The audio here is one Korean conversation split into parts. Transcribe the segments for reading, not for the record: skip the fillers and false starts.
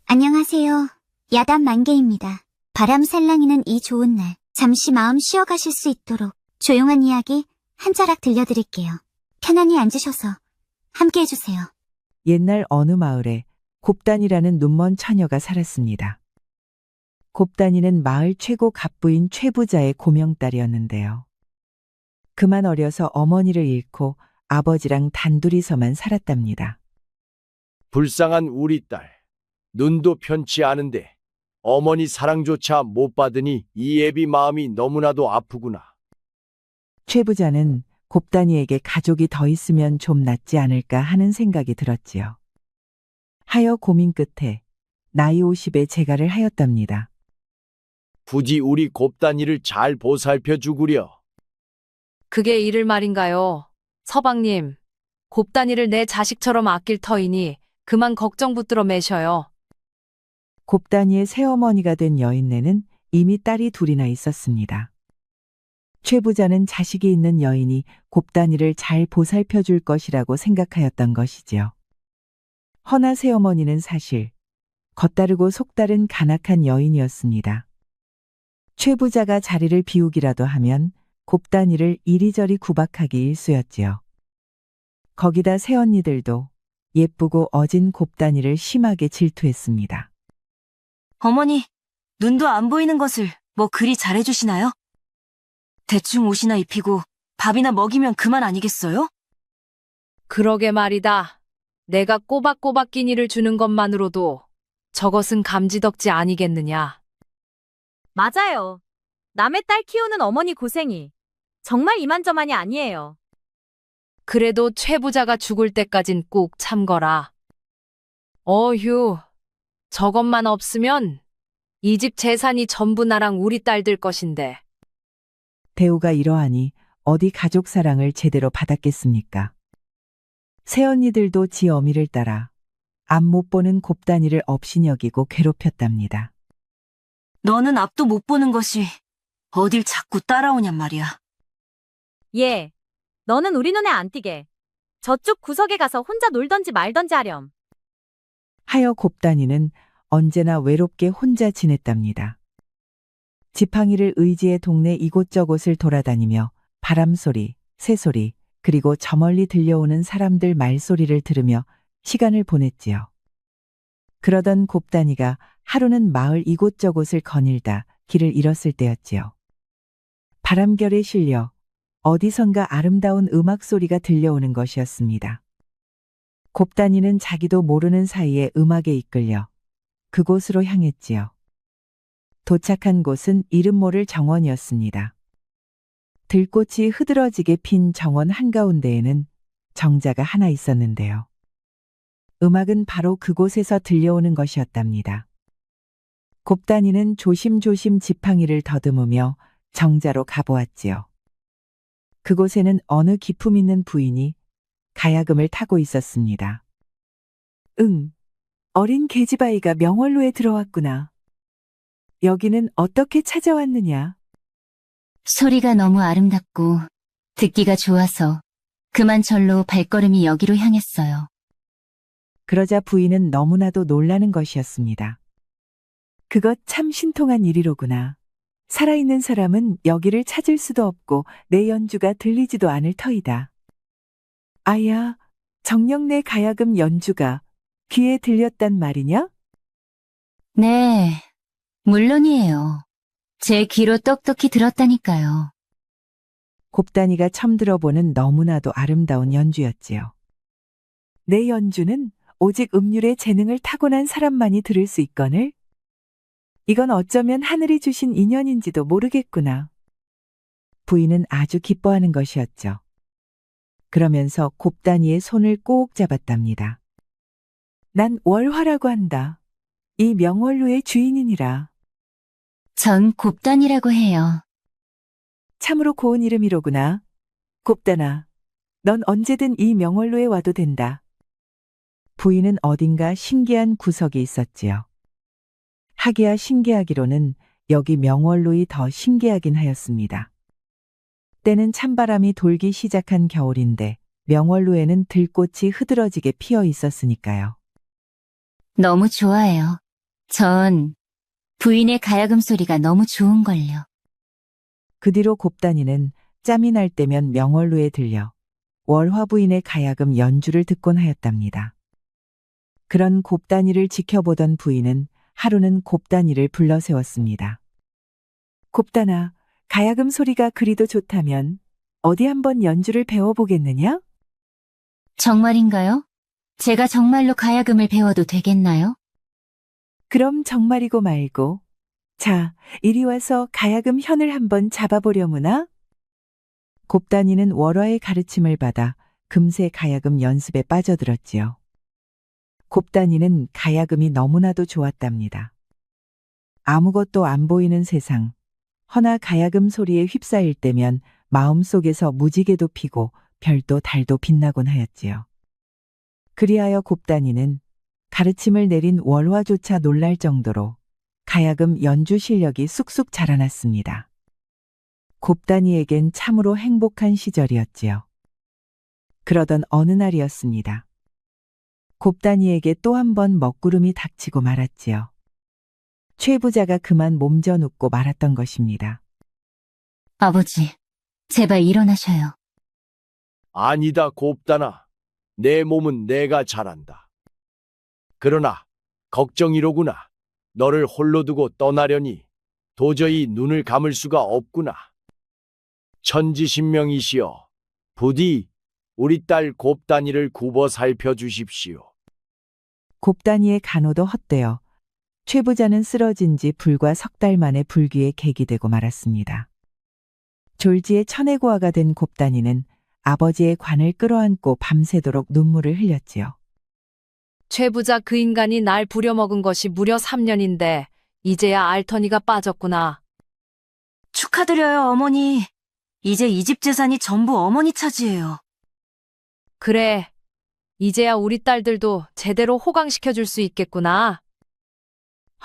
안녕하세요. 야단 만개입니다. 바람 살랑이는 이 좋은 날, 잠시 마음 쉬어가실 수 있도록 조용한 이야기 한 자락 들려드릴게요. 편안히 앉으셔서 함께 해주세요. 옛날 어느 마을에 곱단이라는 눈먼 처녀가 살았습니다. 곱단이는 마을 최고 갑부인 최부자의 고명딸이었는데요. 그만 어려서 어머니를 잃고 아버지랑 단둘이서만 살았답니다. 불쌍한 우리 딸. 눈도 편치 않은데 어머니 사랑조차 못 받으니 이 애비 마음이 너무나도 아프구나. 최부자는 곱단이에게 가족이 더 있으면 좀 낫지 않을까 하는 생각이 들었지요. 하여 고민 끝에 나이 50에 재가를 하였답니다. 부디 우리 곱단이를 잘 보살펴 주구려. 그게 이를 말인가요? 서방님, 곱단이를 내 자식처럼 아낄 터이니 그만 걱정 붙들어 매셔요. 곱단이의 새어머니가 된 여인네는 이미 딸이 둘이나 있었습니다. 최부자는 자식이 있는 여인이 곱단이를 잘 보살펴 줄 것이라고 생각하였던 것이지요. 허나 새어머니는 사실 겉다르고 속다른 간악한 여인이었습니다. 최부자가 자리를 비우기라도 하면 곱단이를 이리저리 구박하기 일쑤였지요. 거기다 새언니들도 예쁘고 어진 곱단이를 심하게 질투했습니다. 어머니, 눈도 안 보이는 것을 뭐 그리 잘해주시나요? 대충 옷이나 입히고 밥이나 먹이면 그만 아니겠어요? 그러게 말이다. 내가 꼬박꼬박 끼니를 주는 것만으로도 저것은 감지덕지 아니겠느냐. 맞아요. 남의 딸 키우는 어머니 고생이 정말 이만저만이 아니에요. 그래도 최부자가 죽을 때까진 꾹 참거라. 어휴, 저것만 없으면 이 집 재산이 전부 나랑 우리 딸들 것인데. 대우가 이러하니 어디 가족 사랑을 제대로 받았겠습니까? 새언니들도 지 어미를 따라 앞 못 보는 곱단이를 업신여기고 괴롭혔답니다. 너는 앞도 못 보는 것이 어딜 자꾸 따라오냔 말이야. 예, 너는 우리 눈에 안 띄게 저쪽 구석에 가서 혼자 놀던지 말던지 하렴. 하여 곱단이는 언제나 외롭게 혼자 지냈답니다. 지팡이를 의지해 동네 이곳저곳을 돌아다니며 바람소리, 새소리, 그리고 저 멀리 들려오는 사람들 말소리를 들으며 시간을 보냈지요. 그러던 곱단이가 하루는 마을 이곳저곳을 거닐다 길을 잃었을 때였지요. 바람결에 실려 어디선가 아름다운 음악 소리가 들려오는 것이었습니다. 곱단이는 자기도 모르는 사이에 음악에 이끌려 그곳으로 향했지요. 도착한 곳은 이름 모를 정원이었습니다. 들꽃이 흐드러지게 핀 정원 한가운데에는 정자가 하나 있었는데요. 음악은 바로 그곳에서 들려오는 것이었답니다. 곱단이는 조심조심 지팡이를 더듬으며 정자로 가보았지요. 그곳에는 어느 기품 있는 부인이 가야금을 타고 있었습니다. 응, 어린 계집아이가 명월로에 들어왔구나. 여기는 어떻게 찾아왔느냐? 소리가 너무 아름답고 듣기가 좋아서 그만 절로 발걸음이 여기로 향했어요. 그러자 부인은 너무나도 놀라는 것이었습니다. 그것 참 신통한 일이로구나. 살아있는 사람은 여기를 찾을 수도 없고 내 연주가 들리지도 않을 터이다. 아야, 정녕 내 가야금 연주가 귀에 들렸단 말이냐? 네, 물론이에요. 제 귀로 똑똑히 들었다니까요. 곱단이가 처음 들어보는 너무나도 아름다운 연주였지요. 내 연주는 오직 음률의 재능을 타고난 사람만이 들을 수 있거늘? 이건 어쩌면 하늘이 주신 인연인지도 모르겠구나. 부인은 아주 기뻐하는 것이었죠. 그러면서 곱단이의 손을 꼭 잡았답니다. 난 월화라고 한다. 이 명월로의 주인이니라. 전 곱단이라고 해요. 참으로 고운 이름이로구나. 곱단아, 넌 언제든 이 명월로에 와도 된다. 부인은 어딘가 신기한 구석이 있었지요. 하기야 신기하기로는 여기 명월로이 더 신기하긴 하였습니다. 때는 찬바람이 돌기 시작한 겨울인데 명월로에는 들꽃이 흐드러지게 피어 있었으니까요. 너무 좋아해요. 전 부인의 가야금 소리가 너무 좋은걸요. 그 뒤로 곱단이는 짬이 날 때면 명월루에 들려 월화 부인의 가야금 연주를 듣곤 하였답니다. 그런 곱단이를 지켜보던 부인은 하루는 곱단이를 불러 세웠습니다. 곱단아, 가야금 소리가 그리도 좋다면 어디 한번 연주를 배워보겠느냐? 정말인가요? 제가 정말로 가야금을 배워도 되겠나요? 그럼 정말이고 말고. 자, 이리 와서 가야금 현을 한번 잡아보려무나? 곱단이는 월화의 가르침을 받아 금세 가야금 연습에 빠져들었지요. 곱단이는 가야금이 너무나도 좋았답니다. 아무것도 안 보이는 세상, 허나 가야금 소리에 휩싸일 때면 마음속에서 무지개도 피고 별도 달도 빛나곤 하였지요. 그리하여 곱단이는 가르침을 내린 월화조차 놀랄 정도로 가야금 연주 실력이 쑥쑥 자라났습니다. 곱단이에겐 참으로 행복한 시절이었지요. 그러던 어느 날이었습니다. 곱단이에게 또 한 번 먹구름이 닥치고 말았지요. 최 부자가 그만 몸져 눕고 말았던 것입니다. 아버지, 제발 일어나셔요. 아니다, 곱단아. 내 몸은 내가 잘한다. 그러나 걱정이로구나. 너를 홀로 두고 떠나려니 도저히 눈을 감을 수가 없구나. 천지신명이시여, 부디 우리 딸 곱단이를 굽어 살펴주십시오. 곱단이의 간호도 헛되어 최 부자는 쓰러진 지 불과 석 달 만에 불귀에 객이되고 말았습니다. 졸지에 천혜고아가 된 곱단이는 아버지의 관을 끌어안고 밤새도록 눈물을 흘렸지요. 최 부자 그 인간이 날 부려먹은 것이 무려 3년인데 이제야 알터니가 빠졌구나. 축하드려요, 어머니. 이제 이 집 재산이 전부 어머니 차지예요. 그래. 이제야 우리 딸들도 제대로 호강시켜줄 수 있겠구나.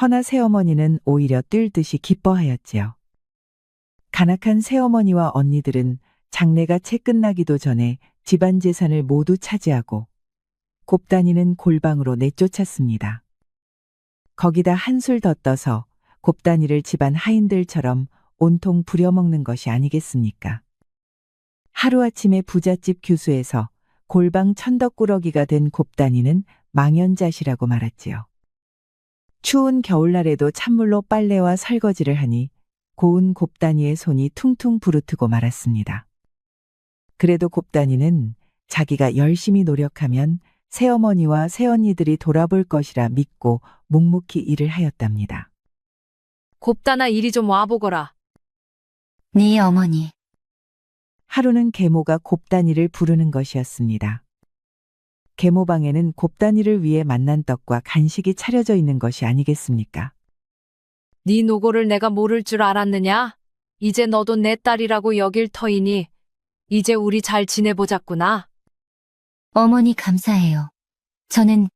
허나 새어머니는 오히려 뛸 듯이 기뻐하였지요. 간악한 새어머니와 언니들은 장례가 채 끝나기도 전에 집안 재산을 모두 차지하고 곱단이는 골방으로 내쫓았습니다. 거기다 한술 더 떠서 곱단이를 집안 하인들처럼 온통 부려먹는 것이 아니겠습니까? 하루아침에 부잣집 규수에서 골방 천덕꾸러기가 된 곱단이는 망연자실하고 말았지요. 추운 겨울날에도 찬물로 빨래와 설거지를 하니 고운 곱단이의 손이 퉁퉁 부르트고 말았습니다. 그래도 곱단이는 자기가 열심히 노력하면 새어머니와 새언니들이 돌아볼 것이라 믿고 묵묵히 일을 하였답니다. 곱단아, 이리 좀 와보거라. 네 어머니. 하루는 계모가 곱단이를 부르는 것이었습니다. 계모방에는 곱단이를 위해 만난 떡과 간식이 차려져 있는 것이 아니겠습니까? 네 노고를 내가 모를 줄 알았느냐? 이제 너도 내 딸이라고 여길 터이니 이제 우리 잘 지내보자꾸나. 어머니 감사해요. 저는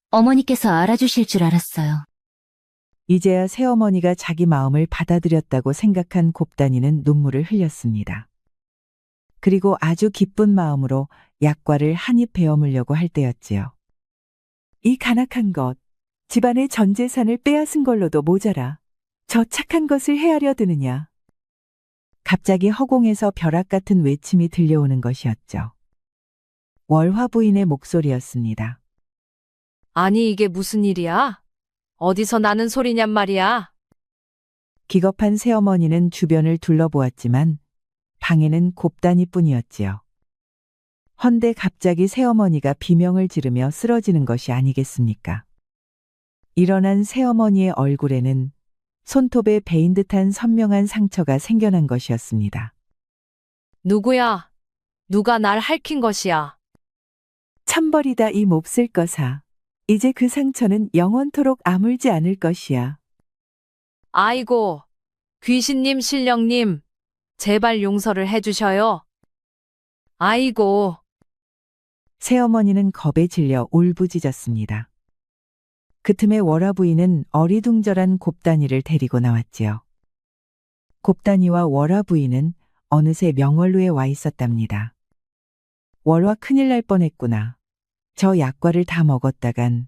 어머니께서 알아주실 줄 알았어요. 이제야 새어머니가 자기 마음을 받아들였다고 생각한 곱단이는 눈물을 흘렸습니다. 그리고 아주 기쁜 마음으로 약과를 한 입 베어물려고 할 때였지요. 이 간악한 것, 집안의 전 재산을 빼앗은 걸로도 모자라 저 착한 것을 헤아려 드느냐. 갑자기 허공에서 벼락 같은 외침이 들려오는 것이었죠. 월화 부인의 목소리였습니다. 아니, 이게 무슨 일이야? 어디서 나는 소리냔 말이야. 기겁한 새어머니는 주변을 둘러보았지만 방에는 곱단이뿐이었지요. 헌데 갑자기 새어머니가 비명을 지르며 쓰러지는 것이 아니겠습니까? 일어난 새어머니의 얼굴에는 손톱에 베인 듯한 선명한 상처가 생겨난 것이었습니다. 누구야? 누가 날 핥힌 것이야? 천벌이다 이 몹쓸 것아. 이제 그 상처는 영원토록 아물지 않을 것이야. 아이고, 귀신님, 신령님, 제발 용서를 해주셔요. 아이고. 새어머니는 겁에 질려 울부짖었습니다. 그 틈에 월화 부인은 어리둥절한 곱단이를 데리고 나왔지요. 곱단이와 월화 부인은 어느새 명월루에 와 있었답니다. 월화 큰일 날 뻔했구나. 저 약과를 다 먹었다간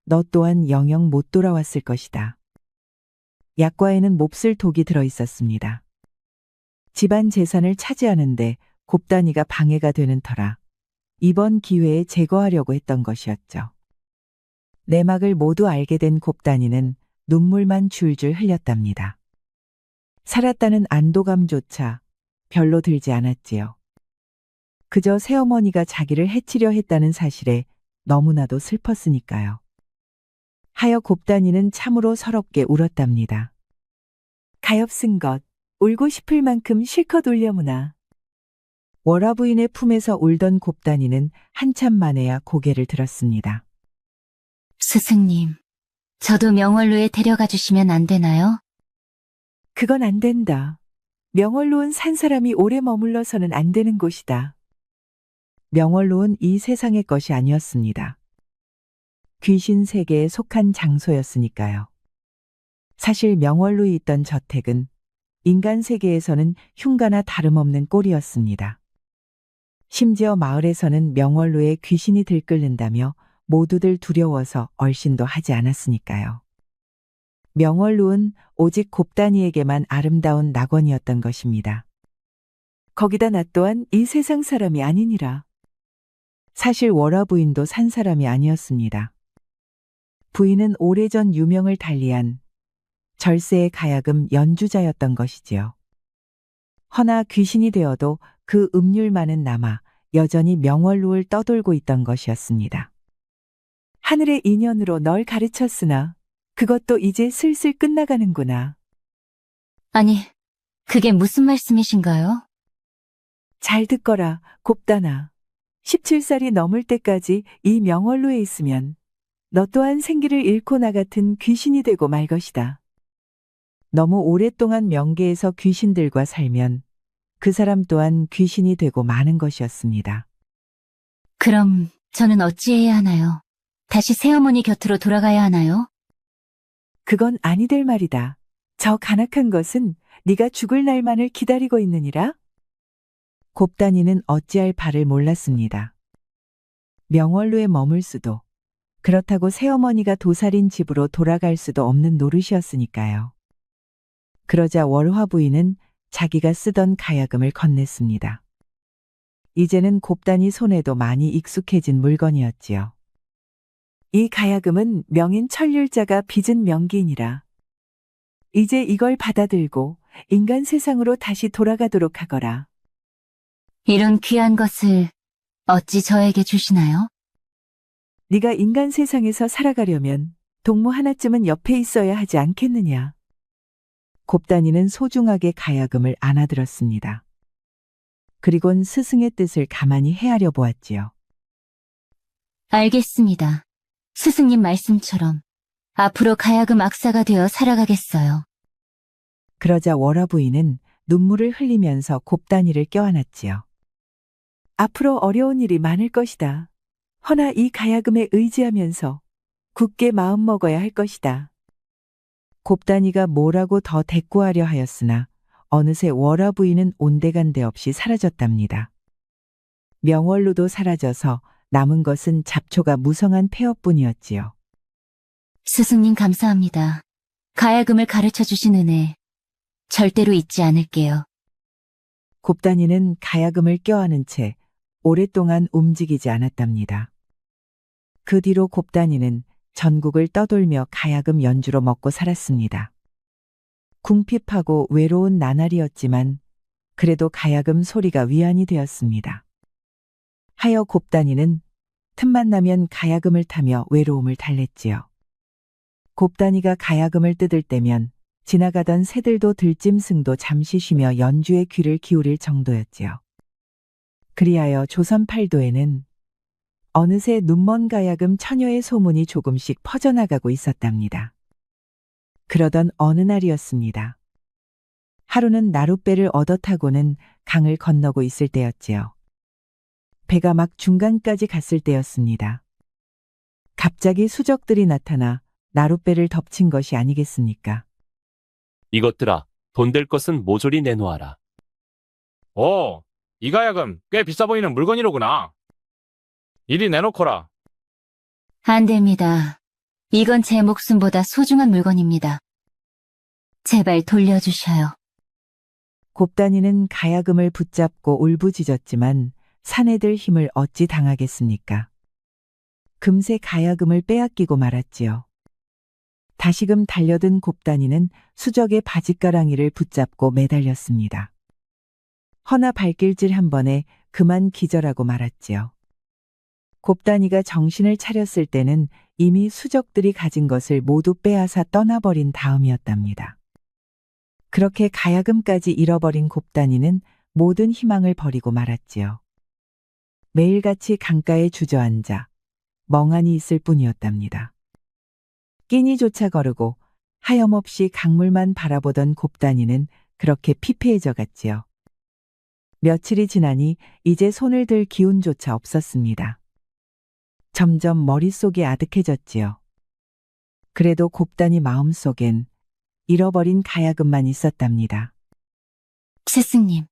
너 또한 영영 못 돌아왔을 것이다. 약과에는 몹쓸 독이 들어 있었습니다. 집안 재산을 차지하는데 곱단이가 방해가 되는 터라 이번 기회에 제거하려고 했던 것이었죠. 내막을 모두 알게 된 곱단이는 눈물만 줄줄 흘렸답니다. 살았다는 안도감조차 별로 들지 않았지요. 그저 새어머니가 자기를 해치려 했다는 사실에 너무나도 슬펐으니까요. 하여 곱단이는 참으로 서럽게 울었답니다. 가엾은 것, 울고 싶을 만큼 실컷 울려무나. 월화부인의 품에서 울던 곱단이는 한참 만에야 고개를 들었습니다. 스승님, 저도 명월로에 데려가 주시면 안 되나요? 그건 안 된다. 명월로는 산 사람이 오래 머물러서는 안 되는 곳이다. 명월로는 이 세상의 것이 아니었습니다. 귀신 세계에 속한 장소였으니까요. 사실 명월로에 있던 저택은 인간 세계에서는 흉가나 다름없는 꼴이었습니다. 심지어 마을에서는 명월로에 귀신이 들끓는다며 모두들 두려워서 얼씬도 하지 않았으니까요. 명월로는 오직 곱단이에게만 아름다운 낙원이었던 것입니다. 거기다 나 또한 이 세상 사람이 아니니라. 사실 월화 부인도 산 사람이 아니었습니다. 부인은 오래전 유명을 달리한 절세의 가야금 연주자였던 것이지요. 허나 귀신이 되어도 그 음률만은 남아 여전히 명월로를 떠돌고 있던 것이었습니다. 하늘의 인연으로 널 가르쳤으나 그것도 이제 슬슬 끝나가는구나. 아니, 그게 무슨 말씀이신가요? 잘 듣거라, 곱단아. 17살이 넘을 때까지 이 명월로에 있으면 너 또한 생기를 잃고 나 같은 귀신이 되고 말 것이다. 너무 오랫동안 명계에서 귀신들과 살면 그 사람 또한 귀신이 되고 마는 것이었습니다. 그럼 저는 어찌해야 하나요? 다시 새어머니 곁으로 돌아가야 하나요? 그건 아니 될 말이다. 저 간악한 것은 네가 죽을 날만을 기다리고 있느니라. 곱단이는 어찌할 바를 몰랐습니다. 명월로에 머물 수도, 그렇다고 새어머니가 도살인 집으로 돌아갈 수도 없는 노릇이었으니까요. 그러자 월화 부인은 자기가 쓰던 가야금을 건넸습니다. 이제는 곱단이 손에도 많이 익숙해진 물건이었지요. 이 가야금은 명인 천률자가 빚은 명기이니라. 이제 이걸 받아들고 인간 세상으로 다시 돌아가도록 하거라. 이런 귀한 것을 어찌 저에게 주시나요? 네가 인간 세상에서 살아가려면 동무 하나쯤은 옆에 있어야 하지 않겠느냐. 곱단이는 소중하게 가야금을 안아들었습니다. 그리곤 스승의 뜻을 가만히 헤아려 보았지요. 알겠습니다. 스승님 말씀처럼 앞으로 가야금 악사가 되어 살아가겠어요. 그러자 월화 부인은 눈물을 흘리면서 곱단이를 껴안았지요. 앞으로 어려운 일이 많을 것이다. 허나 이 가야금에 의지하면서 굳게 마음먹어야 할 것이다. 곱단이가 뭐라고 더 대꾸하려 하였으나 어느새 월화 부인은 온데간데 없이 사라졌답니다. 명월로도 사라져서 남은 것은 잡초가 무성한 폐허뿐이었지요. 스승님 감사합니다. 가야금을 가르쳐 주신 은혜 절대로 잊지 않을게요. 곱단이는 가야금을 껴안은 채 오랫동안 움직이지 않았답니다. 그 뒤로 곱단이는 전국을 떠돌며 가야금 연주로 먹고 살았습니다. 궁핍하고 외로운 나날이었지만 그래도 가야금 소리가 위안이 되었습니다. 하여 곱단이는 틈만 나면 가야금을 타며 외로움을 달랬지요. 곱단이가 가야금을 뜯을 때면 지나가던 새들도 들짐승도 잠시 쉬며 연주에 귀를 기울일 정도였지요. 그리하여 조선 팔도에는 어느새 눈먼 가야금 처녀의 소문이 조금씩 퍼져나가고 있었답니다. 그러던 어느 날이었습니다. 하루는 나룻배를 얻어 타고는 강을 건너고 있을 때였지요. 배가 막 중간까지 갔을 때였습니다. 갑자기 수적들이 나타나 나룻배를 덮친 것이 아니겠습니까? 이것들아, 돈 될 것은 모조리 내놓아라. 오, 이 가야금 꽤 비싸 보이는 물건이로구나. 이리 내놓거라. 안 됩니다. 이건 제 목숨보다 소중한 물건입니다. 제발 돌려주셔요. 곱단이는 가야금을 붙잡고 울부짖었지만 사내들 힘을 어찌 당하겠습니까? 금세 가야금을 빼앗기고 말았지요. 다시금 달려든 곱단이는 수적의 바짓가랑이를 붙잡고 매달렸습니다. 허나 발길질 한 번에 그만 기절하고 말았지요. 곱단이가 정신을 차렸을 때는 이미 수적들이 가진 것을 모두 빼앗아 떠나버린 다음이었답니다. 그렇게 가야금까지 잃어버린 곱단이는 모든 희망을 버리고 말았지요. 매일같이 강가에 주저앉아 멍하니 있을 뿐이었답니다. 끼니조차 거르고 하염없이 강물만 바라보던 곱단이는 그렇게 피폐해져 갔지요. 며칠이 지나니 이제 손을 들 기운조차 없었습니다. 점점 머릿속이 아득해졌지요. 그래도 곱단이 마음속엔 잃어버린 가야금만 있었답니다. 스승님,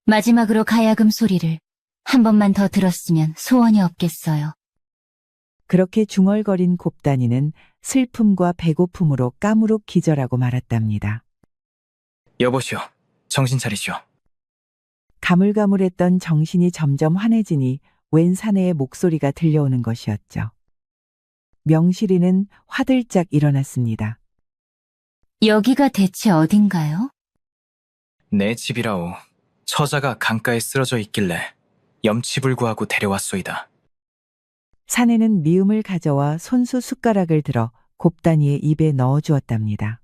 마지막으로 가야금 소리를 한 번만 더 들었으면 소원이 없겠어요. 그렇게 중얼거린 곱단이는 슬픔과 배고픔으로 까무룩 기절하고 말았답니다. 여보시오, 정신 차리시오. 가물가물했던 정신이 점점 환해지니 웬 사내의 목소리가 들려오는 것이었죠. 명실이는 화들짝 일어났습니다. 여기가 대체 어딘가요? 내 집이라오. 처자가 강가에 쓰러져 있길래 염치불구하고 데려왔소이다. 사내는 미음을 가져와 손수 숟가락을 들어 곱단이의 입에 넣어주었답니다.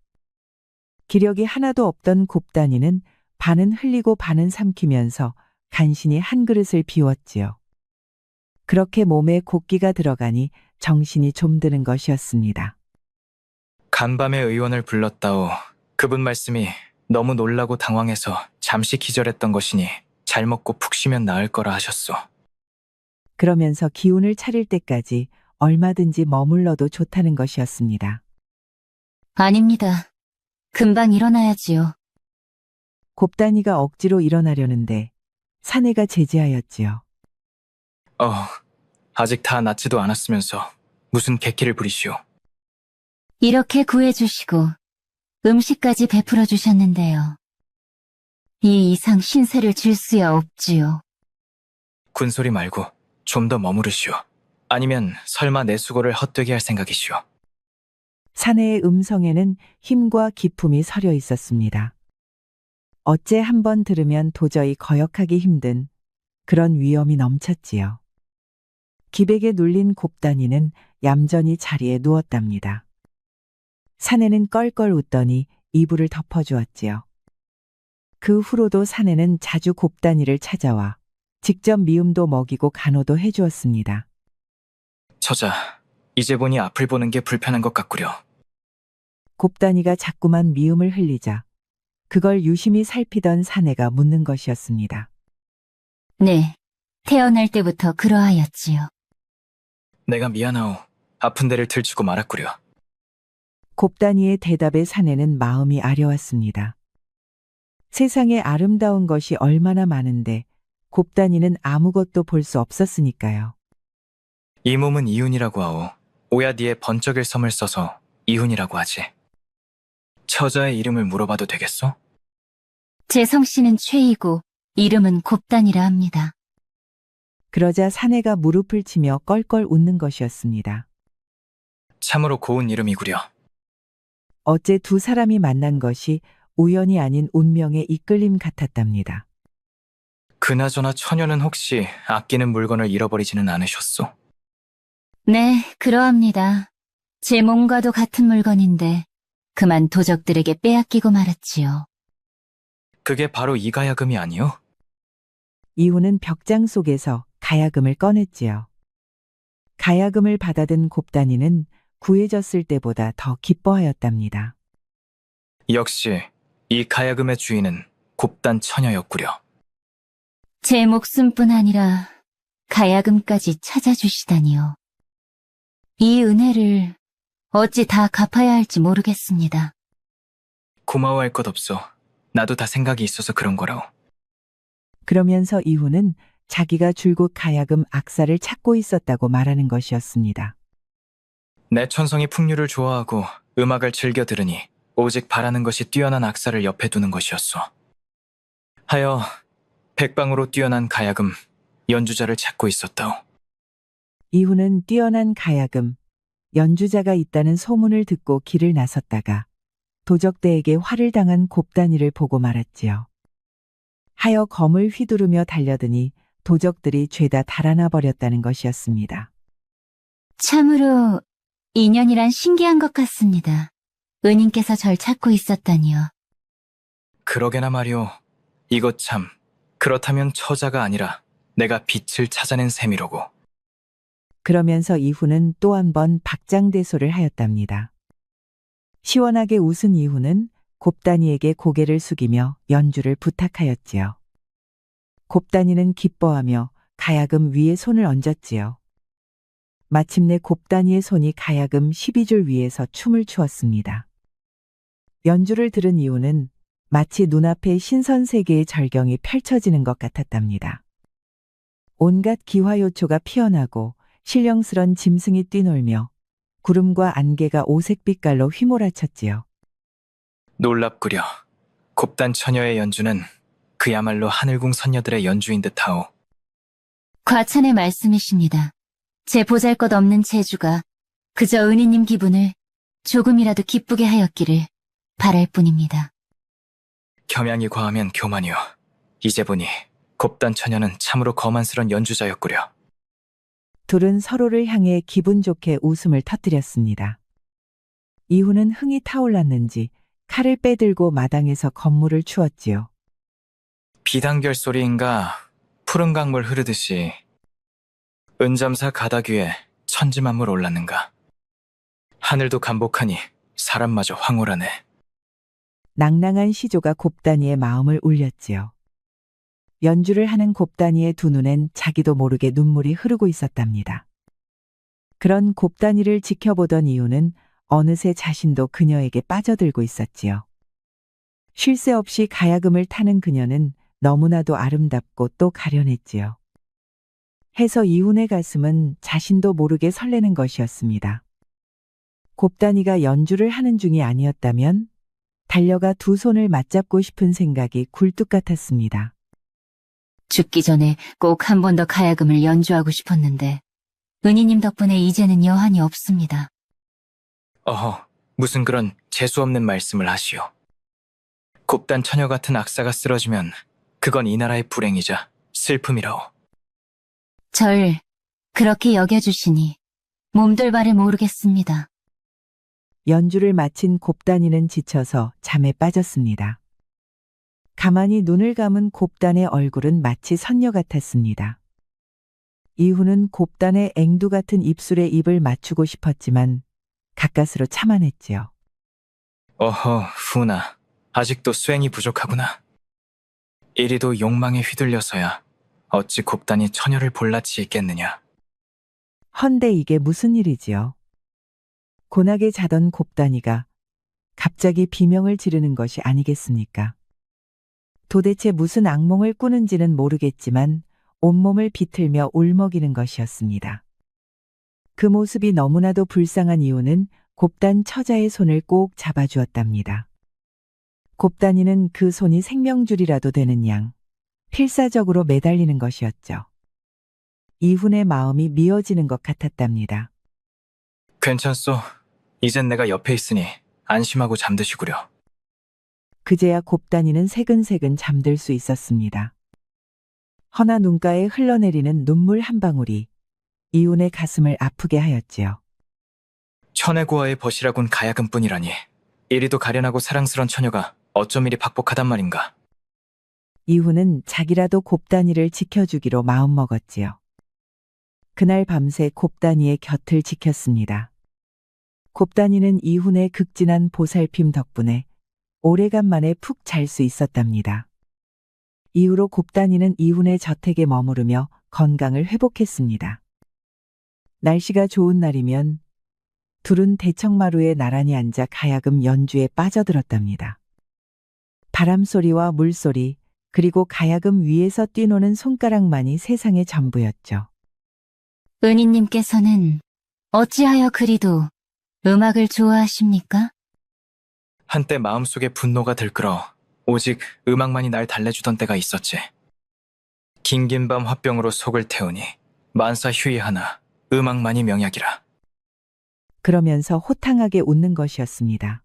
기력이 하나도 없던 곱단이는 반은 흘리고 반은 삼키면서 간신히 한 그릇을 비웠지요. 그렇게 몸에 곡기가 들어가니 정신이 좀 드는 것이었습니다. 간밤에 의원을 불렀다오. 그분 말씀이 너무 놀라고 당황해서 잠시 기절했던 것이니 잘 먹고 푹 쉬면 나을 거라 하셨소. 그러면서 기운을 차릴 때까지 얼마든지 머물러도 좋다는 것이었습니다. 아닙니다. 금방 일어나야지요. 곱단이가 억지로 일어나려는데 사내가 제지하였지요. 아직 다 낫지도 않았으면서 무슨 객기를 부리시오. 이렇게 구해주시고 음식까지 베풀어 주셨는데요. 이 이상 신세를 질 수야 없지요. 군소리 말고 좀 더 머무르시오. 아니면 설마 내 수고를 헛되게 할 생각이시오. 사내의 음성에는 힘과 기품이 서려 있었습니다. 어째 한번 들으면 도저히 거역하기 힘든 그런 위엄이 넘쳤지요. 기백에 눌린 곱단이는 얌전히 자리에 누웠답니다. 사내는 껄껄 웃더니 이불을 덮어주었지요. 그 후로도 사내는 자주 곱단이를 찾아와 직접 미움도 먹이고 간호도 해주었습니다. 처자, 이제 보니 앞을 보는 게 불편한 것 같구려. 곱단이가 자꾸만 미움을 흘리자 그걸 유심히 살피던 사내가 묻는 것이었습니다. 네, 태어날 때부터 그러하였지요. 내가 미안하오. 아픈 데를 들추고 말았구려. 곱단이의 대답에 사내는 마음이 아려왔습니다. 세상에 아름다운 것이 얼마나 많은데 곱단이는 아무것도 볼 수 없었으니까요. 이 몸은 이훈이라고 하오. 오야 뒤에 번쩍일 섬을 써서 이훈이라고 하지. 처자의 이름을 물어봐도 되겠소? 제 성씨는 최이고 이름은 곱단이라 합니다. 그러자 사내가 무릎을 치며 껄껄 웃는 것이었습니다. 참으로 고운 이름이구려. 어째 두 사람이 만난 것이 우연이 아닌 운명의 이끌림 같았답니다. 그나저나 처녀는 혹시 아끼는 물건을 잃어버리지는 않으셨소? 네, 그러합니다. 제 몸과도 같은 물건인데 그만 도적들에게 빼앗기고 말았지요. 그게 바로 이 가야금이 아니오? 이후는 벽장 속에서 가야금을 꺼냈지요. 가야금을 받아든 곱단이는 구해졌을 때보다 더 기뻐하였답니다. 역시 이 가야금의 주인은 곱단 처녀였구려. 제 목숨뿐 아니라 가야금까지 찾아주시다니요. 이 은혜를 어찌 다 갚아야 할지 모르겠습니다. 고마워할 것 없어. 나도 다 생각이 있어서 그런 거라오. 그러면서 이후는 자기가 줄곧 가야금 악사를 찾고 있었다고 말하는 것이었습니다. 내 천성이 풍류를 좋아하고 음악을 즐겨 들으니 오직 바라는 것이 뛰어난 악사를 옆에 두는 것이었소. 하여 백방으로 뛰어난 가야금 연주자를 찾고 있었다오. 이후는 뛰어난 가야금, 연주자가 있다는 소문을 듣고 길을 나섰다가 도적대에게 화를 당한 곱다니를 보고 말았지요. 하여 검을 휘두르며 달려드니 도적들이 죄다 달아나 버렸다는 것이었습니다. 참으로 인연이란 신기한 것 같습니다. 은인께서 절 찾고 있었다니요. 그러게나 말이오. 이것 참, 그렇다면 처자가 아니라 내가 빛을 찾아낸 셈이로고. 그러면서 이후는 또 한 번 박장대소를 하였답니다. 시원하게 웃은 이후는 곱다니에게 고개를 숙이며 연주를 부탁하였지요. 곱다니는 기뻐하며 가야금 위에 손을 얹었지요. 마침내 곱다니의 손이 가야금 12줄 위에서 춤을 추었습니다. 연주를 들은 이후는 마치 눈앞에 신선세계의 절경이 펼쳐지는 것 같았답니다. 온갖 기화요초가 피어나고 신령스런 짐승이 뛰놀며 구름과 안개가 오색 빛깔로 휘몰아쳤지요. 놀랍구려. 곱단 처녀의 연주는 그야말로 하늘궁 선녀들의 연주인 듯하오. 과찬의 말씀이십니다. 제 보잘것없는 재주가 그저 은희님 기분을 조금이라도 기쁘게 하였기를 바랄 뿐입니다. 겸양이 과하면 교만이오. 이제 보니 곱단 처녀는 참으로 거만스런 연주자였구려. 둘은 서로를 향해 기분 좋게 웃음을 터뜨렸습니다. 이후는 흥이 타올랐는지 칼을 빼들고 마당에서 건물을 추었지요. 비단결 소리인가 푸른 강물 흐르듯이 은잠사 가닥 위에 천지만물 올랐는가. 하늘도 간복하니 사람마저 황홀하네. 낭낭한 시조가 곱다니의 마음을 울렸지요. 연주를 하는 곱다니의 두 눈엔 자기도 모르게 눈물이 흐르고 있었답니다. 그런 곱다니를 지켜보던 이유는 어느새 자신도 그녀에게 빠져들고 있었지요. 쉴 새 없이 가야금을 타는 그녀는 너무나도 아름답고 또 가련했지요. 해서 이훈의 가슴은 자신도 모르게 설레는 것이었습니다. 곱다니가 연주를 하는 중이 아니었다면 달려가 두 손을 맞잡고 싶은 생각이 굴뚝 같았습니다. 죽기 전에 꼭 한 번 더 가야금을 연주하고 싶었는데 은희님 덕분에 이제는 여한이 없습니다. 어허, 무슨 그런 재수없는 말씀을 하시오. 곱단 처녀 같은 악사가 쓰러지면 그건 이 나라의 불행이자 슬픔이라오. 절 그렇게 여겨주시니 몸둘 바를 모르겠습니다. 연주를 마친 곱다니는 지쳐서 잠에 빠졌습니다. 가만히 눈을 감은 곱단의 얼굴은 마치 선녀 같았습니다. 이후는 곱단의 앵두 같은 입술에 입을 맞추고 싶었지만 가까스로 참아냈지요. 어허, 후나. 아직도 수행이 부족하구나. 이리도 욕망에 휘둘려서야 어찌 곱단이 처녀를 볼라치 있겠느냐. 헌데 이게 무슨 일이지요? 고나게 자던 곱다니가 갑자기 비명을 지르는 것이 아니겠습니까? 도대체 무슨 악몽을 꾸는지는 모르겠지만 온몸을 비틀며 울먹이는 것이었습니다. 그 모습이 너무나도 불쌍한 이유는 곱단 처자의 손을 꼭 잡아주었답니다. 곱단이는 그 손이 생명줄이라도 되는 양 필사적으로 매달리는 것이었죠. 이훈의 마음이 미어지는 것 같았답니다. 괜찮소. 이젠 내가 옆에 있으니 안심하고 잠드시구려. 그제야 곱다니는 새근새근 잠들 수 있었습니다. 허나 눈가에 흘러내리는 눈물 한 방울이 이훈의 가슴을 아프게 하였지요. 천혜고아의 벗이라곤 가야금뿐이라니. 이리도 가련하고 사랑스런 처녀가 어쩜 이리 박복하단 말인가. 이훈은 자기라도 곱다니를 지켜주기로 마음먹었지요. 그날 밤새 곱다니의 곁을 지켰습니다. 곱다니는 이훈의 극진한 보살핌 덕분에 오래간만에 푹 잘 수 있었답니다. 이후로 곱다니는 이훈의 저택에 머무르며 건강을 회복했습니다. 날씨가 좋은 날이면 둘은 대청마루에 나란히 앉아 가야금 연주에 빠져들었답니다. 바람소리와 물소리 그리고 가야금 위에서 뛰노는 손가락만이 세상의 전부였죠. 은희님께서는 어찌하여 그리도 음악을 좋아하십니까? 한때 마음속에 분노가 들끓어 오직 음악만이 날 달래주던 때가 있었지. 긴긴 밤 화병으로 속을 태우니 만사 휴이하나 음악만이 명약이라. 그러면서 호탕하게 웃는 것이었습니다.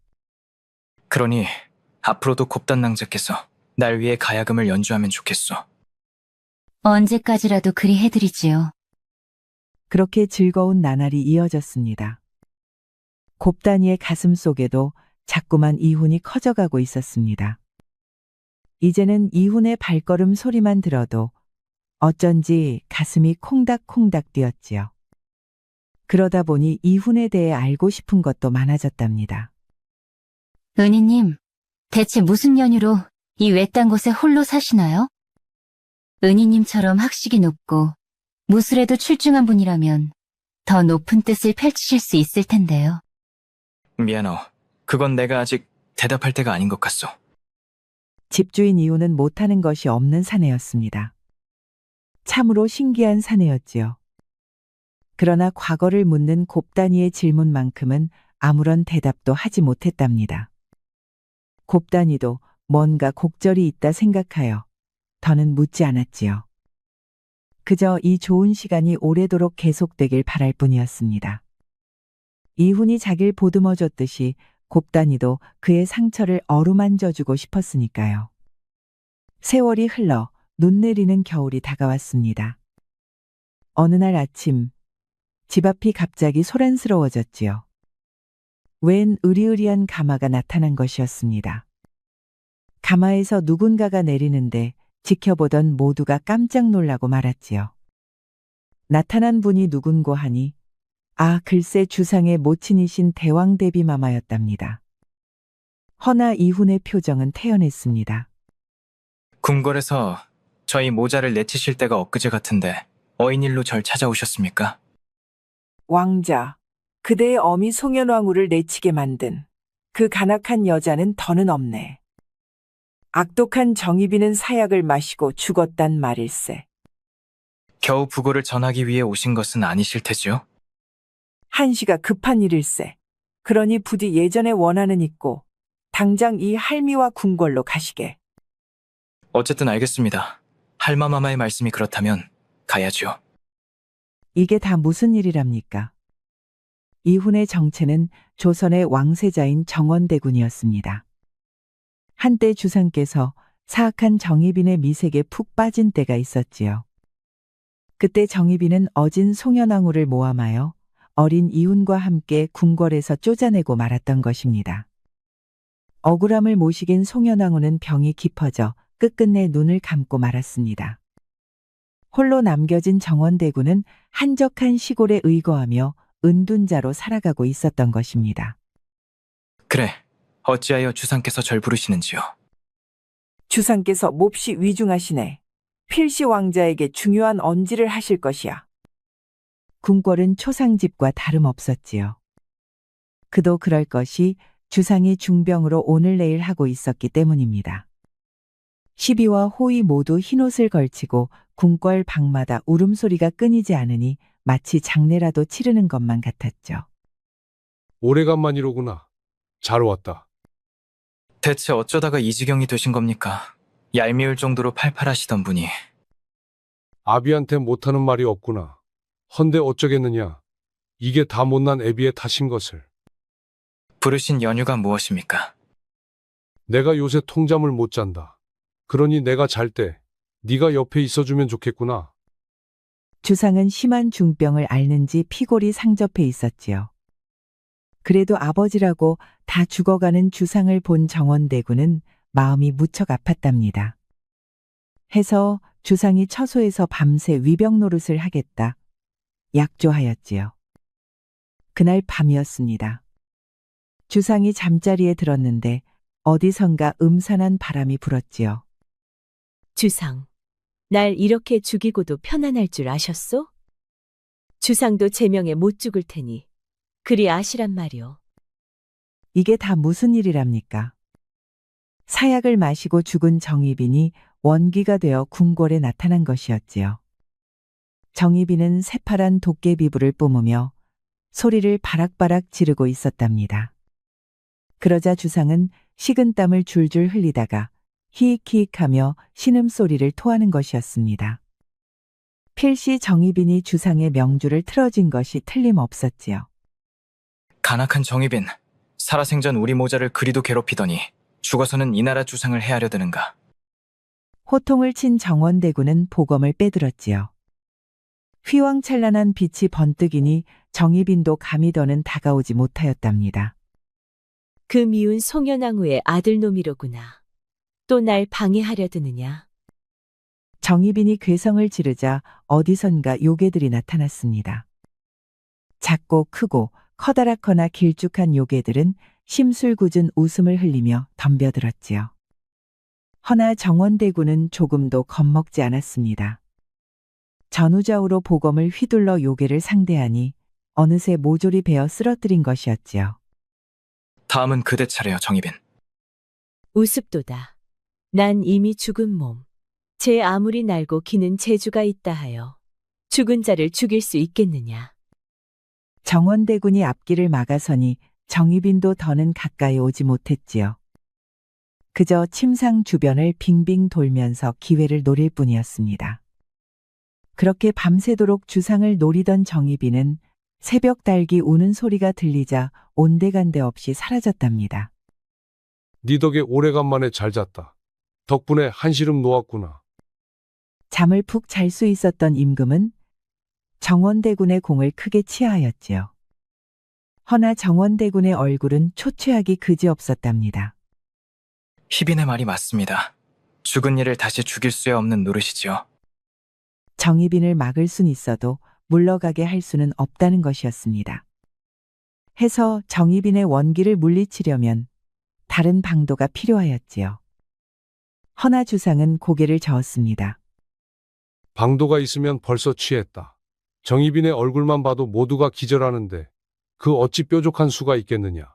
그러니 앞으로도 곱단 낭자께서 날 위해 가야금을 연주하면 좋겠소. 언제까지라도 그리 해드리지요. 그렇게 즐거운 나날이 이어졌습니다. 곱단이의 가슴 속에도 자꾸만 이훈이 커져가고 있었습니다. 이제는 이훈의 발걸음 소리만 들어도 어쩐지 가슴이 콩닥콩닥 뛰었지요. 그러다 보니 이훈에 대해 알고 싶은 것도 많아졌답니다. 은희님, 대체 무슨 연유로 이 외딴 곳에 홀로 사시나요? 은희님처럼 학식이 높고 무술에도 출중한 분이라면 더 높은 뜻을 펼치실 수 있을 텐데요. 미안하오. 그건 내가 아직 대답할 때가 아닌 것 같소. 집주인 이훈은 못하는 것이 없는 사내였습니다. 참으로 신기한 사내였지요. 그러나 과거를 묻는 곱단이의 질문만큼은 아무런 대답도 하지 못했답니다. 곱단이도 뭔가 곡절이 있다 생각하여 더는 묻지 않았지요. 그저 이 좋은 시간이 오래도록 계속되길 바랄 뿐이었습니다. 이훈이 자길 보듬어 줬듯이 곱단이도 그의 상처를 어루만져주고 싶었으니까요. 세월이 흘러 눈 내리는 겨울이 다가왔습니다. 어느 날 아침 집 앞이 갑자기 소란스러워졌지요. 웬 으리으리한 가마가 나타난 것이었습니다. 가마에서 누군가가 내리는데 지켜보던 모두가 깜짝 놀라고 말았지요. 나타난 분이 누군고 하니 글쎄 주상의 모친이신 대왕대비마마였답니다. 허나 이훈의 표정은 태연했습니다. 궁궐에서 저희 모자를 내치실 때가 엊그제 같은데 어인일로 절 찾아오셨습니까? 왕자, 그대의 어미 송현왕후를 내치게 만든 그 간악한 여자는 더는 없네. 악독한 정의비는 사약을 마시고 죽었단 말일세. 겨우 부고를 전하기 위해 오신 것은 아니실 테지요? 한시가 급한 일일세. 그러니 부디 예전에 원하는 있고 당장 이 할미와 궁궐로 가시게. 어쨌든 알겠습니다. 할마마마의 말씀이 그렇다면 가야죠. 이게 다 무슨 일이랍니까? 이훈의 정체는 조선의 왕세자인 정원대군이었습니다. 한때 주상께서 사악한 정의빈의 미색에 푹 빠진 때가 있었지요. 그때 정의빈은 어진 송현왕후를 모함하여 어린 이훈과 함께 궁궐에서 쫓아내고 말았던 것입니다. 억울함을 모시긴 송현왕후는 병이 깊어져 끝끝내 눈을 감고 말았습니다. 홀로 남겨진 정원대군은 한적한 시골에 의거하며 은둔자로 살아가고 있었던 것입니다. 그래, 어찌하여 주상께서 절 부르시는지요? 주상께서 몹시 위중하시네. 필시 왕자에게 중요한 언지를 하실 것이야. 궁궐은 초상집과 다름없었지요. 그도 그럴 것이 주상이 중병으로 오늘 내일 하고 있었기 때문입니다. 시비와 호의 모두 흰옷을 걸치고 궁궐 방마다 울음소리가 끊이지 않으니 마치 장례라도 치르는 것만 같았죠. 오래간만이로구나. 잘 왔다. 대체 어쩌다가 이 지경이 되신 겁니까? 얄미울 정도로 팔팔하시던 분이. 아비한테 못하는 말이 없구나. 헌데 어쩌겠느냐. 이게 다 못난 애비의 탓인 것을. 부르신 연유가 무엇입니까? 내가 요새 통잠을 못 잔다. 그러니 내가 잘 때 네가 옆에 있어주면 좋겠구나. 주상은 심한 중병을 앓는지 피골이 상접해 있었지요. 그래도 아버지라고 다 죽어가는 주상을 본 정원대군은 마음이 무척 아팠답니다. 해서 주상이 처소에서 밤새 위병 노릇을 하겠다 약조하였지요. 그날 밤이었습니다. 주상이 잠자리에 들었는데 어디선가 음산한 바람이 불었지요. 주상, 날 이렇게 죽이고도 편안할 줄 아셨소? 주상도 제명에 못 죽을 테니 그리 아시란 말이오. 이게 다 무슨 일이랍니까? 사약을 마시고 죽은 정의빈이 원기가 되어 궁궐에 나타난 것이었지요. 정의빈은 새파란 도깨비불을 뿜으며 소리를 바락바락 지르고 있었답니다. 그러자 주상은 식은땀을 줄줄 흘리다가 히익히익하며 신음소리를 토하는 것이었습니다. 필시 정희빈이 주상의 명주를 틀어진 것이 틀림없었지요. 간악한 정희빈, 살아생전 우리 모자를 그리도 괴롭히더니 죽어서는 이 나라 주상을 헤아려 드는가. 호통을 친 정원대군은 보검을 빼들었지요. 휘황찬란한 빛이 번뜩이니 정희빈도 감히 더는 다가오지 못하였답니다. 그 미운 송연왕후의 아들놈이로구나. 또 날 방해하려 드느냐. 정희빈이 괴성을 지르자 어디선가 요괴들이 나타났습니다. 작고 크고 커다랗거나 길쭉한 요괴들은 심술궂은 웃음을 흘리며 덤벼들었지요. 허나 정원대군은 조금도 겁먹지 않았습니다. 전우좌우로 보검을 휘둘러 요괴를 상대하니 어느새 모조리 베어 쓰러뜨린 것이었지요. 다음은 그대 차례요, 정희빈. 우습도다. 난 이미 죽은 몸. 제 아무리 날고 기는 재주가 있다 하여 죽은 자를 죽일 수 있겠느냐. 정원대군이 앞길을 막아서니 정희빈도 더는 가까이 오지 못했지요. 그저 침상 주변을 빙빙 돌면서 기회를 노릴 뿐이었습니다. 그렇게 밤새도록 주상을 노리던 정희빈은 새벽 닭이 우는 소리가 들리자 온데간데 없이 사라졌답니다. 네 덕에 오래간만에 잘 잤다. 덕분에 한시름 놓았구나. 잠을 푹 잘 수 있었던 임금은 정원대군의 공을 크게 치하하였지요. 허나 정원대군의 얼굴은 초췌하기 그지없었답니다. 희빈의 말이 맞습니다. 죽은 이를 다시 죽일 수 없는 노릇이지요. 정희빈을 막을 순 있어도 물러가게 할 수는 없다는 것이었습니다. 해서 정희빈의 원기를 물리치려면 다른 방도가 필요하였지요. 허나 주상은 고개를 저었습니다. 방도가 있으면 벌써 취했다. 정희빈의 얼굴만 봐도 모두가 기절하는데 그 어찌 뾰족한 수가 있겠느냐.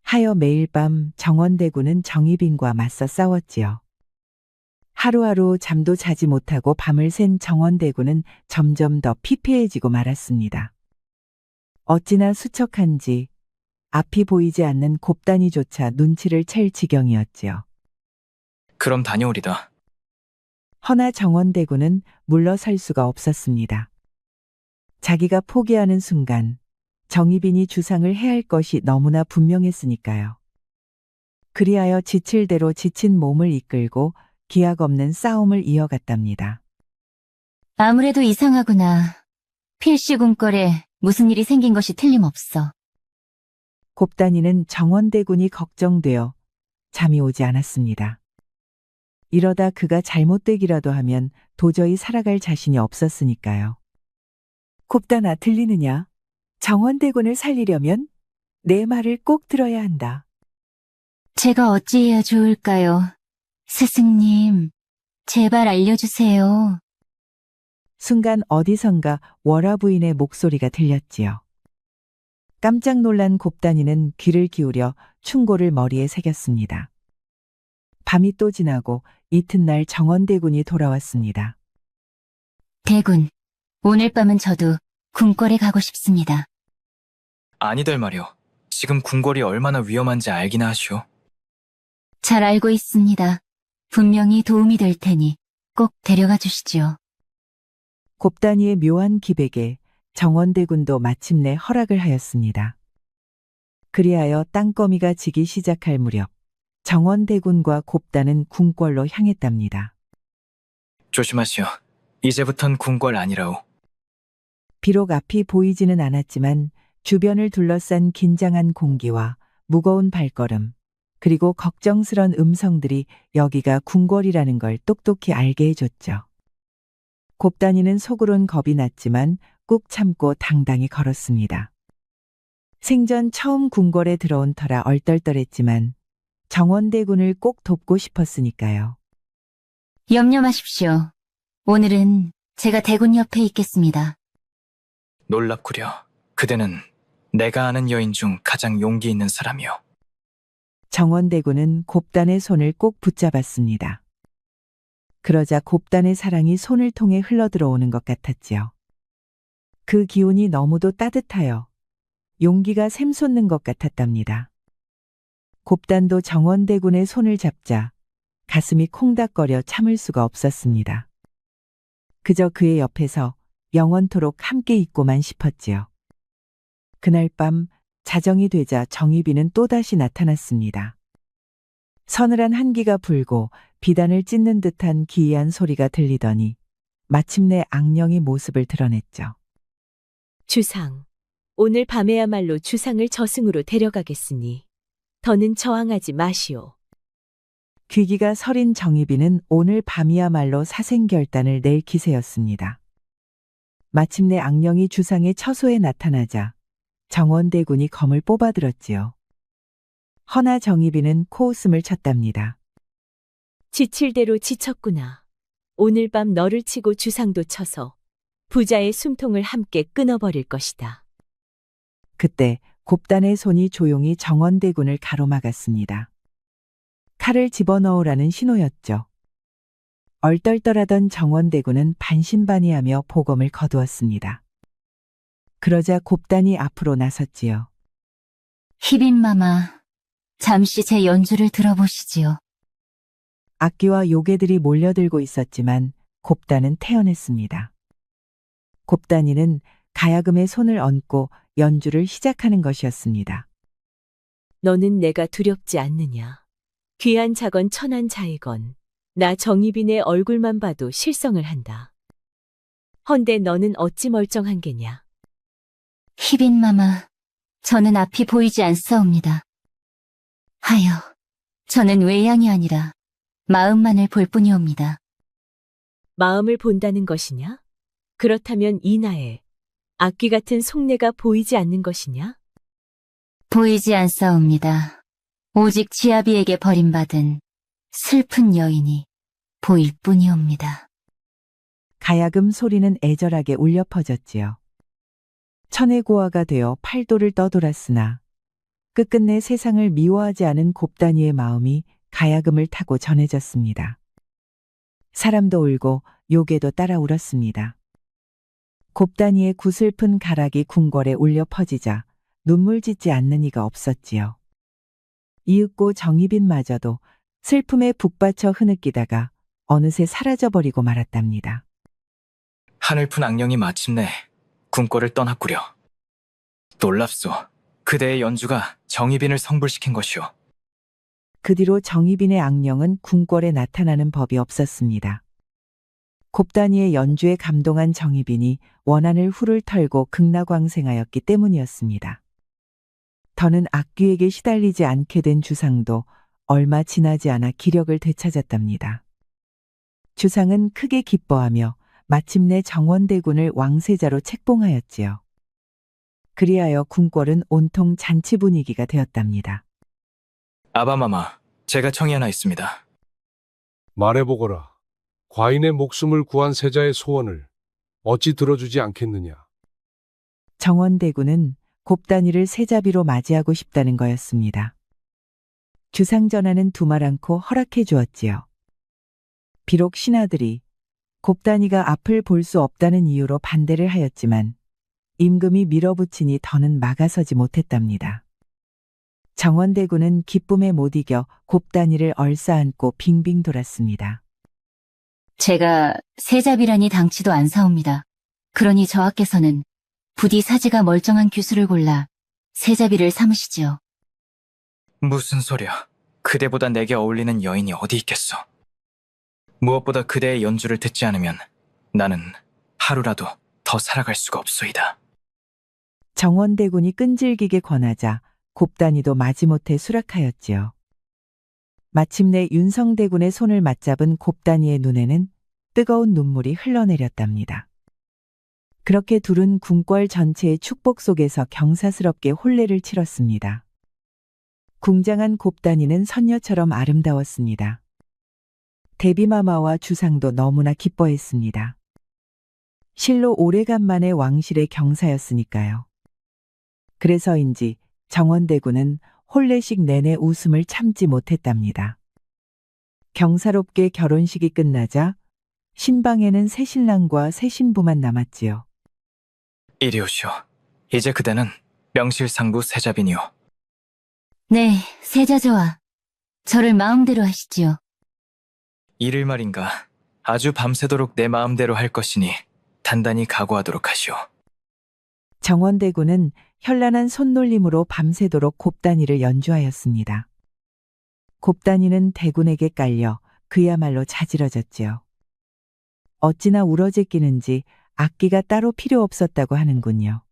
하여 매일 밤 정원대군은 정희빈과 맞서 싸웠지요. 하루하루 잠도 자지 못하고 밤을 샌 정원대군은 점점 더 피폐해지고 말았습니다. 어찌나 수척한지 앞이 보이지 않는 곱단이조차 눈치를 챌 지경이었지요. 그럼 다녀오리다. 허나 정원대군은 물러설 수가 없었습니다. 자기가 포기하는 순간 정희빈이 주상을 해할 것이 너무나 분명했으니까요. 그리하여 지칠 대로 지친 몸을 이끌고 기약 없는 싸움을 이어갔답니다. 아무래도 이상하구나. 필시 궁궐에 무슨 일이 생긴 것이 틀림없어. 곱단이는 정원대군이 걱정되어 잠이 오지 않았습니다. 이러다 그가 잘못되기라도 하면 도저히 살아갈 자신이 없었으니까요. 곱단아, 들리느냐? 정원대군을 살리려면 내 말을 꼭 들어야 한다. 제가 어찌해야 좋을까요? 스승님, 제발 알려주세요. 순간 어디선가 월화 부인의 목소리가 들렸지요. 깜짝 놀란 곱단이는 귀를 기울여 충고를 머리에 새겼습니다. 밤이 또 지나고 이튿날 정원대군이 돌아왔습니다. 대군, 오늘 밤은 저도 궁궐에 가고 싶습니다. 아니될 말이오. 지금 궁궐이 얼마나 위험한지 알기나 하시오. 잘 알고 있습니다. 분명히 도움이 될 테니 꼭 데려가 주시지요. 곱단이의 묘한 기백에 정원대군도 마침내 허락을 하였습니다. 그리하여 땅거미가 지기 시작할 무렵 정원대군과 곱단은 궁궐로 향했답니다. 조심하시오. 이제부턴 궁궐 아니라오. 비록 앞이 보이지는 않았지만 주변을 둘러싼 긴장한 공기와 무거운 발걸음, 그리고 걱정스런 음성들이 여기가 궁궐이라는 걸 똑똑히 알게 해줬죠. 곱단이는 속으론 겁이 났지만 꾹 참고 당당히 걸었습니다. 생전 처음 궁궐에 들어온 터라 얼떨떨했지만 정원대군을 꼭 돕고 싶었으니까요. 염려 마십시오. 오늘은 제가 대군 옆에 있겠습니다. 놀랍구려. 그대는 내가 아는 여인 중 가장 용기 있는 사람이오. 정원대군은 곱단의 손을 꼭 붙잡았습니다. 그러자 곱단의 사랑이 손을 통해 흘러들어오는 것 같았지요. 그 기운이 너무도 따뜻하여 용기가 샘솟는 것 같았답니다. 곱단도 정원대군의 손을 잡자 가슴이 콩닥거려 참을 수가 없었습니다. 그저 그의 옆에서 영원토록 함께 있고만 싶었지요. 그날 밤 자정이 되자 정희빈은 또다시 나타났습니다. 서늘한 한기가 불고 비단을 찢는 듯한 기이한 소리가 들리더니 마침내 악령이 모습을 드러냈죠. 주상, 오늘 밤에야말로 주상을 저승으로 데려가겠으니 더는 저항하지 마시오. 귀기가 서린 정희빈은 오늘 밤이야말로 사생결단을 낼 기세였습니다. 마침내 악령이 주상의 처소에 나타나자 정원대군이 검을 뽑아들었지요. 허나 정희빈은 코웃음을 쳤답니다. 지칠 대로 지쳤구나. 오늘 밤 너를 치고 주상도 쳐서 부자의 숨통을 함께 끊어버릴 것이다. 그때 곱단의 손이 조용히 정원대군을 가로막았습니다. 칼을 집어넣으라는 신호였죠. 얼떨떨하던 정원대군은 반신반의하며 보검을 거두었습니다. 그러자 곱단이 앞으로 나섰지요. 희빈마마, 잠시 제 연주를 들어보시지요. 악기와 요괴들이 몰려들고 있었지만 곱단은 태어냈습니다. 곱단이는 가야금에 손을 얹고 연주를 시작하는 것이었습니다. 너는 내가 두렵지 않느냐. 귀한 자건 천한 자이건 나 정희빈의 얼굴만 봐도 실성을 한다. 헌데 너는 어찌 멀쩡한 게냐. 희빈마마, 저는 앞이 보이지 않사옵니다. 하여, 저는 외양이 아니라 마음만을 볼 뿐이옵니다. 마음을 본다는 것이냐? 그렇다면 이 나에 악기 같은 속내가 보이지 않는 것이냐? 보이지 않사옵니다. 오직 지아비에게 버림받은 슬픈 여인이 보일 뿐이옵니다. 가야금 소리는 애절하게 울려 퍼졌지요. 천혜고아가 되어 팔도를 떠돌았으나 끝끝내 세상을 미워하지 않은 곱단이의 마음이 가야금을 타고 전해졌습니다. 사람도 울고 요괴도 따라 울었습니다. 곱단이의 구슬픈 가락이 궁궐에 울려 퍼지자 눈물 짓지 않는 이가 없었지요. 이윽고 정희빈마저도 슬픔에 북받쳐 흐느끼다가 어느새 사라져버리고 말았답니다. 하늘푼 악령이 마침내 궁궐을 떠났구려. 놀랍소. 그대의 연주가 정희빈을 성불시킨 것이오. 그 뒤로 정희빈의 악령은 궁궐에 나타나는 법이 없었습니다. 곱단이의 연주에 감동한 정희빈이 원한을 훌훌 털고 극락왕생하였기 때문이었습니다. 더는 악귀에게 시달리지 않게 된 주상도 얼마 지나지 않아 기력을 되찾았답니다. 주상은 크게 기뻐하며 마침내 정원대군을 왕세자로 책봉하였지요. 그리하여 궁궐은 온통 잔치 분위기가 되었답니다. 아바마마, 제가 청이 하나 있습니다. 말해보거라. 과인의 목숨을 구한 세자의 소원을 어찌 들어주지 않겠느냐. 정원대군은 곱단이를 세자비로 맞이하고 싶다는 거였습니다. 주상 전하는 두말 않고 허락해 주었지요. 비록 신하들이 곱단이가 앞을 볼 수 없다는 이유로 반대를 하였지만 임금이 밀어붙이니 더는 막아서지 못했답니다. 정원대군은 기쁨에 못 이겨 곱단이를 얼싸안고 빙빙 돌았습니다. 제가 세자비라니 당치도 않사옵니다. 그러니 저하께서는 부디 사지가 멀쩡한 규수를 골라 세자비를 삼으시지요. 무슨 소리야. 그대보다 내게 어울리는 여인이 어디 있겠어. 무엇보다 그대의 연주를 듣지 않으면 나는 하루라도 더 살아갈 수가 없소이다. 정원대군이 끈질기게 권하자 곱단이도 마지못해 수락하였지요. 마침내 윤성대군의 손을 맞잡은 곱단이의 눈에는 뜨거운 눈물이 흘러내렸답니다. 그렇게 둘은 궁궐 전체의 축복 속에서 경사스럽게 혼례를 치렀습니다. 궁장한 곱단이는 선녀처럼 아름다웠습니다. 대비마마와 주상도 너무나 기뻐했습니다. 실로 오래간만에 왕실의 경사였으니까요. 그래서인지 정원대군은 혼례식 내내 웃음을 참지 못했답니다. 경사롭게 결혼식이 끝나자 신방에는 새 신랑과 새 신부만 남았지요. 이리 오시오. 이제 그대는 명실상부 세자빈이오. 네, 세자 좋아. 저를 마음대로 하시지요. 이를 말인가. 아주 밤새도록 내 마음대로 할 것이니 단단히 각오하도록 하시오. 정원대군은 현란한 손놀림으로 밤새도록 곱다니를 연주하였습니다. 곱다니는 대군에게 깔려 그야말로 자지러졌지요. 어찌나 우러제끼는지 악기가 따로 필요 없었다고 하는군요.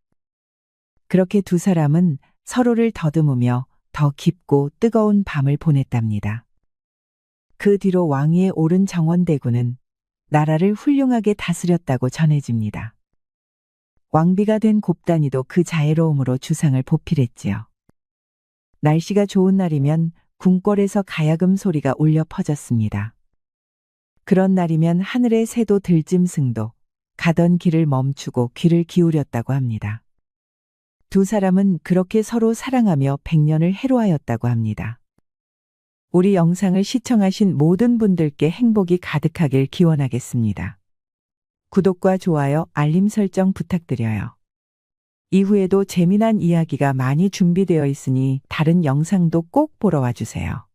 그렇게 두 사람은 서로를 더듬으며 더 깊고 뜨거운 밤을 보냈답니다. 그 뒤로 왕위에 오른 정원대군은 나라를 훌륭하게 다스렸다고 전해집니다. 왕비가 된 곱다니도 그 자애로움으로 주상을 보필했지요. 날씨가 좋은 날이면 궁궐에서 가야금 소리가 울려 퍼졌습니다. 그런 날이면 하늘의 새도 들짐승도 가던 길을 멈추고 귀를 기울였다고 합니다. 두 사람은 그렇게 서로 사랑하며 100년을 해로하였다고 합니다. 우리 영상을 시청하신 모든 분들께 행복이 가득하길 기원하겠습니다. 구독과 좋아요, 알림 설정 부탁드려요. 이후에도 재미난 이야기가 많이 준비되어 있으니 다른 영상도 꼭 보러 와주세요.